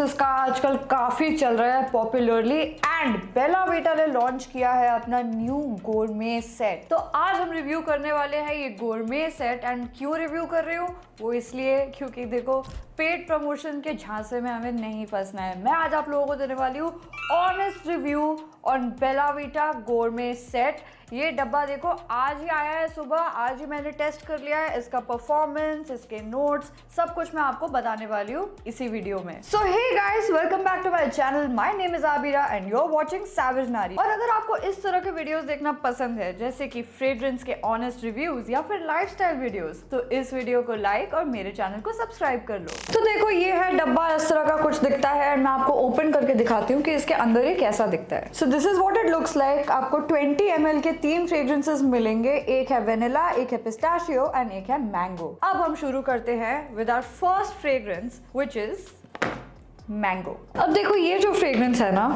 Fragrances का आजकल काफी चल रहा है पॉपुलरली एंड बेला विटा ने लॉन्च किया है अपना न्यू गोरमे सेट। तो आज हम रिव्यू करने वाले हैं ये गोरमे सेट। एंड क्यों रिव्यू कर रही हूँ वो इसलिए क्योंकि देखो पेड प्रमोशन के झांसे में हमें नहीं फंसना है। मैं आज आप लोगों को देने वाली हूँ honest review on Bella Vita gourmet set. ये डब्बा देखो आज ही आया है सुबह, आज ही मैंने टेस्ट कर लिया है। इसका परफॉर्मेंस, इसके नोट्स, सब कुछ मैं आपको बताने वाली हूँ इसी वीडियो में। So hey guys, welcome back to my channel. My name is Abira and you are watching Savage Naari. और अगर आपको इस तरह के वीडियोस देखना पसंद है जैसे कि फ्रेग्रेंस के ऑनेस्ट रिव्यूज या फिर लाइफस्टाइल वीडियोस, तो इस वीडियो को लाइक और मेरे चैनल को सब्सक्राइब कर लो। तो देखो ये है डब्बा, इस तरह का कुछ दिखता है एंड मैं आपको ओपन करके दिखाती हूँ कि इसके अंदर ये कैसा दिखता है। So this is what it looks like. आपको 20 ml के 3 फ्रेग्रेंसेस मिलेंगे, एक है वेनिला, एक है पिस्ताशियो एंड एक है मैंगो। अब हम शुरू करते हैं with our first fragrance which is mango. अब देखो ये जो फ्रेग्रेंस है ना,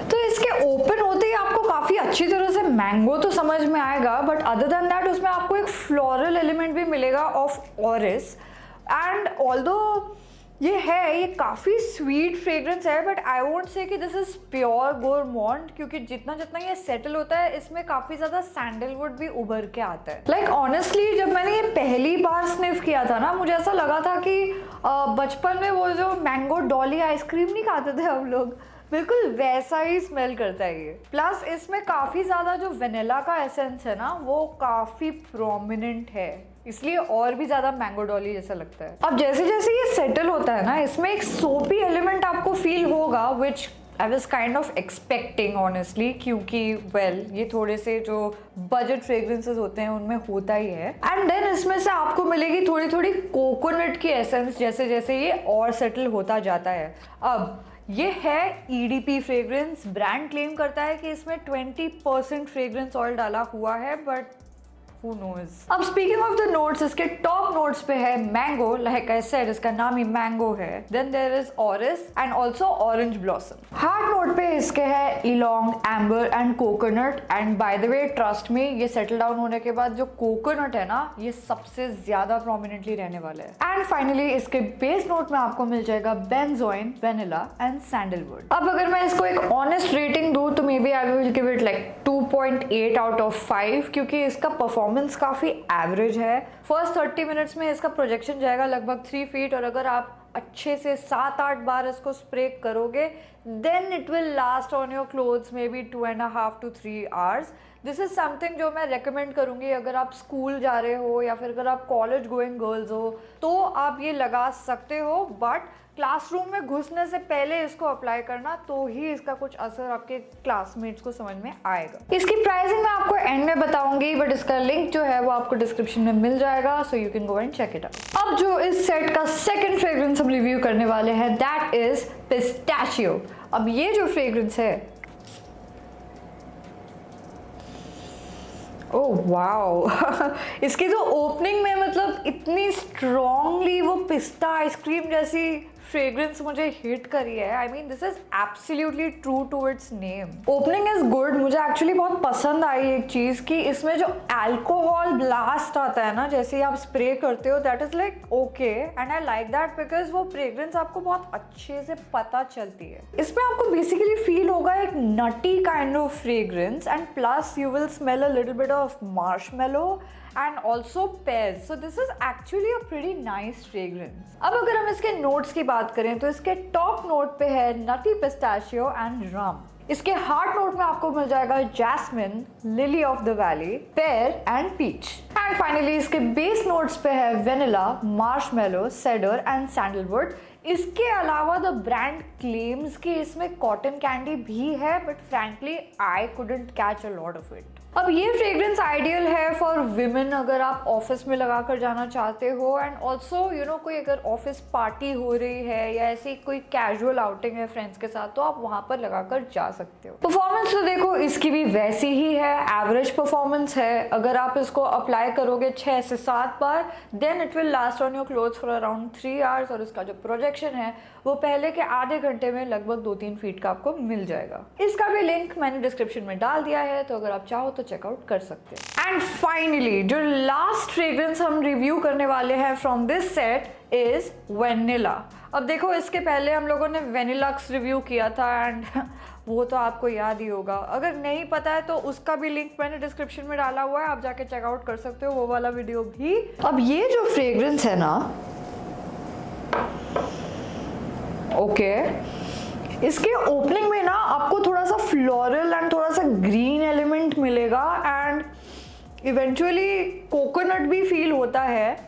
तो इसके ओपन होते ही आपको काफी अच्छी तरह से मैंगो तो समझ में आएगा, बट अदर देन दैट उसमें आपको एक फ्लोरल एलिमेंट भी मिलेगा ऑफ ऑरिस। एंड ऑल्दो ये काफी स्वीट फ्रेग्रेंस है, बट आई वोंट से कि दिस इज प्योर गोरमॉन्ड, क्योंकि जितना जितना ये सेटल होता है इसमें काफी ज्यादा सैंडलवुड भी उभर के आता है। लाइक ऑनेस्टली जब मैंने ये पहली बार स्निफ किया था ना, मुझे ऐसा लगा था कि बचपन में वो जो मैंगो डॉली आइसक्रीम नहीं खाते थे हम लोग, बिल्कुल वैसा ही स्मेल करता है ये। प्लस इसमें काफी ज्यादा जो वेनिला का एसेंस है ना वो काफी प्रोमिनेंट है, इसलिए और भी ज्यादा मैंगो डॉली जैसा लगता है। अब जैसे जैसे ये सेटल होता है ना, इसमें एक सोपी एलिमेंट आपको फील होगा which I was kind of expecting honestly, क्योंकि ये थोड़े से जो बजट फ्रेग्रेंसेस होते हैं उनमें होता ही है। एंड देन इसमें से आपको मिलेगी थोड़ी थोड़ी कोकोनट की एसेंस जैसे जैसे ये और सेटल होता जाता है। अब ये है EDP फ्रेग्रेंस। ब्रांड क्लेम करता है कि इसमें 20% फ्रेग्रेंस ऑयल डाला हुआ है, बट who knows। अब स्पीकिंग ऑफ द नोट्स, इसके टॉप नोट्स पे है मैंगो, लाइक आई सेड इसका नाम ही मैंगो है। Then there is orris and also orange blossom. Heart note पे इसके है ylang, amber and coconut. And by the way trust me, ये सेटल डाउन होने के बाद जो कोकोनट है ना, ये सबसे ज्यादा प्रोमिनेंटली रहने वाला है। एंड फाइनली इसके बेस नोट में आपको मिल जाएगा बेंजोइन, वेनिला एंड सैंडलवुड। अब अगर मैं इसको एक ऑनेस्ट रेटिंग दूं तो maybe I will give it like 2.8 out of 5, क्योंकि इसका परफॉर्मेंस काफी एवरेज है। फर्स्ट 30 मिनट्स में इसका प्रोजेक्शन जाएगा लगभग 3 फीट, और अगर आप अच्छे से 7-8 बार इसको स्प्रे करोगे then it will last on your clothes maybe 2.5 to 3 hours। This is something जो मैं रेकमेंड करूंगी अगर आप स्कूल जा रहे हो या फिर अगर आप कॉलेज गोइंग गर्ल्स हो तो आप ये लगा सकते हो, बट क्लासरूम में घुसने से पहले इसको अप्लाई करना, तो ही इसका कुछ असर आपके क्लासमेट्स को समझ में आएगा। इसकी प्राइसिंग मैं आपको एंड में बताऊंगी, बट इसका लिंक जो है वो आपको डिस्क्रिप्शन में मिल जाएगा, so you can go and check it out. अब जो इस सेट का सेकंड फ्रेग्रेंस हम रिव्यू करने वाले हैं दैट इज पिस्ताशियो। अब ये जो फ्रेग्रेंस है, ओह वाओ इसकी जो ओपनिंग में मतलब इतनी स्ट्रॉन्गली वो पिस्ता आइसक्रीम जैसी फ्रेग्रेंस मुझे हिट करी है। I mean this is absolutely true to its name. Opening is good. मुझे एक्चुअली बहुत पसंद आई एक चीज कि इसमें जो अल्कोहल ब्लास्ट आता है ना जैसे ही आप स्प्रे करते हो, that is like okay and I like that, because वो फ्रेग्रेंस आपको बहुत अच्छे से पता चलती है। इसमें आपको बेसिकली फील होगा एक nutty kind of fragrance, and plus you will smell a little bit of marshmallow and also pears. So this is actually a pretty nice fragrance. अब अगर हम इसके नोट्स की बात करें तो इसके टॉप नोट पे है नटी पिस्ताशियो एंड रम। इसके हार्ड नोट में आपको मिल जाएगा jasmine, lily of the valley, pear and peach. And finally इसके बेस नोट्स पे है vanilla, marshmallow, cedar and sandalwood. इसके अलावा द ब्रांड क्लेम्स कि इसमें कॉटन कैंडी भी है, but frankly I couldn't catch a lot of it. अब ये फ्रेग्रेंस आइडियल है फॉर विमेन अगर आप ऑफिस में लगा कर जाना चाहते हो, एंड ऑल्सो यू नो कोई अगर ऑफिस पार्टी हो रही है या ऐसी कोई कैजुअल आउटिंग है फ्रेंड्स के साथ, तो आप वहां पर लगा कर जा सकते हो। परफॉर्मेंस तो देखो इसकी भी वैसी ही है, एवरेज परफॉर्मेंस है। अगर आप इसको अप्लाई करोगे 6 से 7 बार then it will last on your clothes for around 3 hours, और इसका जो प्रोजेक्शन है वो पहले के आधे घंटे में लगभग 2-3 फीट का आपको मिल जाएगा। इसका भी लिंक मैंने डिस्क्रिप्शन में डाल दिया है, तो अगर आप चाहो तो चेकआउट कर सकते हैं। एंड फाइनली जो लास्ट फ्रेग्रेंस हम रिव्यू करने वाले हैं from this set is vanilla. अब देखो, इसके पहले हम लोगों ने वेनिलक्स रिव्यू किया था एंड वो तो आपको याद ही होगा। अगर नहीं पता है तो उसका भी लिंक मैंने डिस्क्रिप्शन में डाला हुआ है, आप जाके चेकआउट कर सकते हो वो वाला वीडियो भी। अब ये जो फ्रेग्रेंस है ना, ओके, इसके ओपनिंग में ना आपको थोड़ा सा फ्लोरल एंड थोड़ा सा ग्रीन एलिमेंट मिलेगा एंड इवेंचुअली कोकोनट भी फील होता है।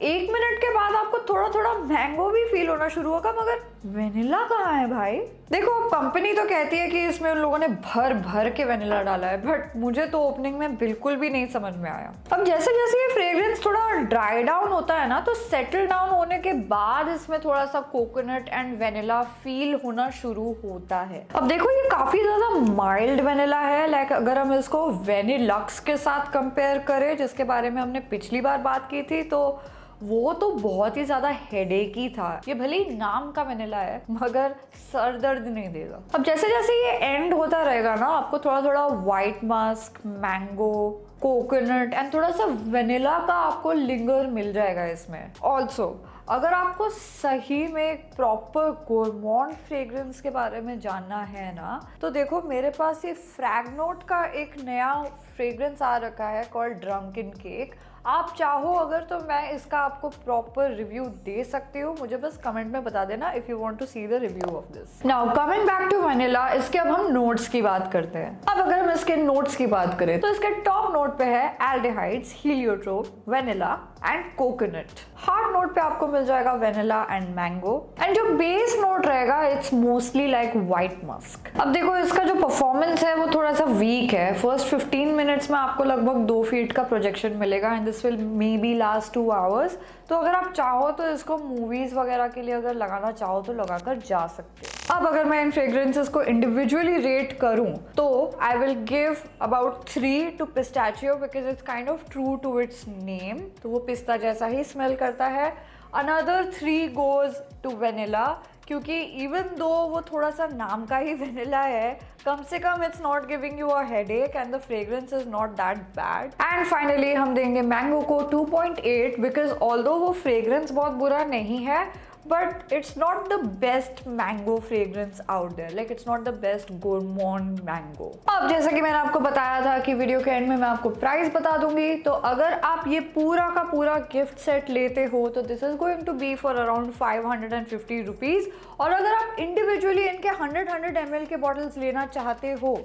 1 मिनट के बाद आपको थोड़ा थोड़ा मैंगो भी फील होना शुरू होगा, मगर वेनिला कहाँ है भाई? देखो, कंपनी तो कहती है कि इसमें उन लोगों ने भर भर के वेनिला डाला है, बट मुझे तो ओपनिंग में बिल्कुल भी नहीं समझ में आया। अब जैसे जैसे ये फ्रेग्रेंस थोड़ा ड्राई डाउन होता है ना, तो सेटल डाउन होने के बाद इसमें थोड़ा सा कोकोनट एंड वेनिला फील होना शुरू होता है। अब देखो, ये काफी ज्यादा माइल्ड वेनिला है। लाइक अगर हम इसको वेनिलक्स के साथ कंपेयर करें, जिसके बारे में हमने पिछली बार बात की थी, तो वो तो बहुत ही ज्यादा हेडेकी था। ये भले ही नाम का वेनिला है मगर सर दर्द नहीं देगा। अब जैसे जैसे ये एंड होता रहेगा ना, आपको थोड़ा थोड़ा white Musk, mango, coconut and थोड़ा सा वेनिला का आपको लिंगर मिल जाएगा इसमें। ऑल्सो अगर आपको सही में प्रॉपर गोरमॉन्ड फ्रेग्रेंस के बारे में जानना है ना, तो देखो मेरे पास ये फ्रैगनोट का एक नया फ्रेग्रेंस आ रखा है कॉल्ड ड्रंकन केक। आप चाहो अगर तो मैं इसका आपको प्रॉपर रिव्यू दे सकती हूँ, मुझे बस कमेंट में बता देना if you want to see the review of this. Now coming back to vanilla, इसके अब हम नोट्स की बात करते हैं। अब अगर हम इसके नोट्स की बात करें तो इसके टॉप नोट पे है aldehydes, heliotrope, vanilla and coconut. Heart note पे आपको मिल जाएगा वेनिला एंड मैंगो एंड जो बेस नोट रहेगा it's mostly like white musk. अब देखो, इसका जो परफॉर्मेंस है वो थोड़ा सा वीक है। फर्स्ट 15 मिनट्स में आपको लगभग 2 फीट का प्रोजेक्शन मिलेगा and this will may be last 2 hours. तो अगर आप चाहो तो इसको मूवीज वगैरह के लिए अगर लगाना चाहो तो लगाकर जा सकते हो। अब अगर मैं इन फ्रेग्रेंसेस को इंडिविजुअली रेट करूं तो I will give about 3 to pistachio because it's kind of true to its name, तो वो पिस्ता जैसा ही स्मेल करता है। अनदर 3 गोज टू वेनिला, क्योंकि इवन दो वो थोड़ा सा नाम का ही वेनिला है, कम से come it's not giving you a headache and the fragrance is not that bad. And finally हम देंगे मैंगो को 2.8 बिकॉज ऑल्दो वो फ्रेग्रेंस बहुत बुरा नहीं है, but it's not the best mango fragrance out there, like it's not the best gourmand mango। अब जैसा कि मैंने आपको बताया था कि वीडियो के एंड में मैं आपको प्राइस बता दूंगी, तो अगर आप ये पूरा का पूरा गिफ्ट सेट लेते हो तो this is going to be for around 550 rupees, और अगर आप इंडिविजुअली इनके 100 ml के बॉटल्स लेना चाहते हो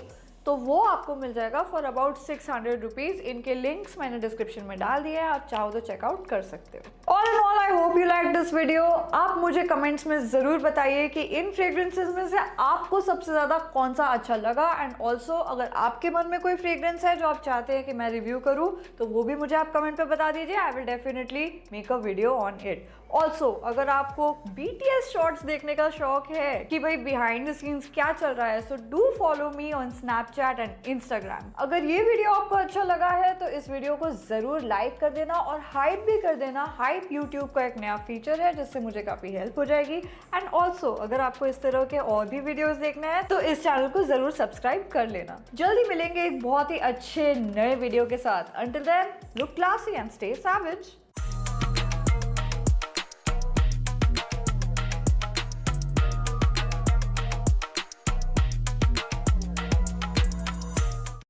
तो वो आपको मिल जाएगा फॉर अबाउट 600 रुपीज। इनके लिंक्स मैंने डिस्क्रिप्शन में डाल दिए हैं, आप चाहो तो चेकआउट कर सकते हो। All in all I hope you like this video. आप मुझे कमेंट्स में जरूर बताइए कि इन फ्रेग्रेंसेस में से आपको सबसे ज्यादा कौन सा अच्छा लगा, एंड ऑल्सो अगर आपके मन में कोई फ्रेग्रेंस है जो आप चाहते हैं कि मैं रिव्यू करूँ तो वो भी मुझे आप कमेंट पे बता दीजिए। I will definitely make a video on it. Also अगर आपको BTS शॉर्ट्स देखने का शौक है कि भाई बिहाइंड द सीन्स क्या चल रहा है, so do follow me on Snapchat and Instagram. अगर ये वीडियो आपको अच्छा लगा है तो इस वीडियो को जरूर लाइक कर देना और हाइप भी कर देना। हाइप यूट्यूब का एक नया फीचर है जिससे मुझे काफी हेल्प हो जाएगी। एंड ऑल्सो अगर आपको इस तरह के और भी वीडियोस देखने हैं तो इस चैनल को जरूर सब्सक्राइब कर लेना। जल्दी मिलेंगे एक बहुत ही अच्छे नए वीडियो के साथ। Until then look classy and stay savage.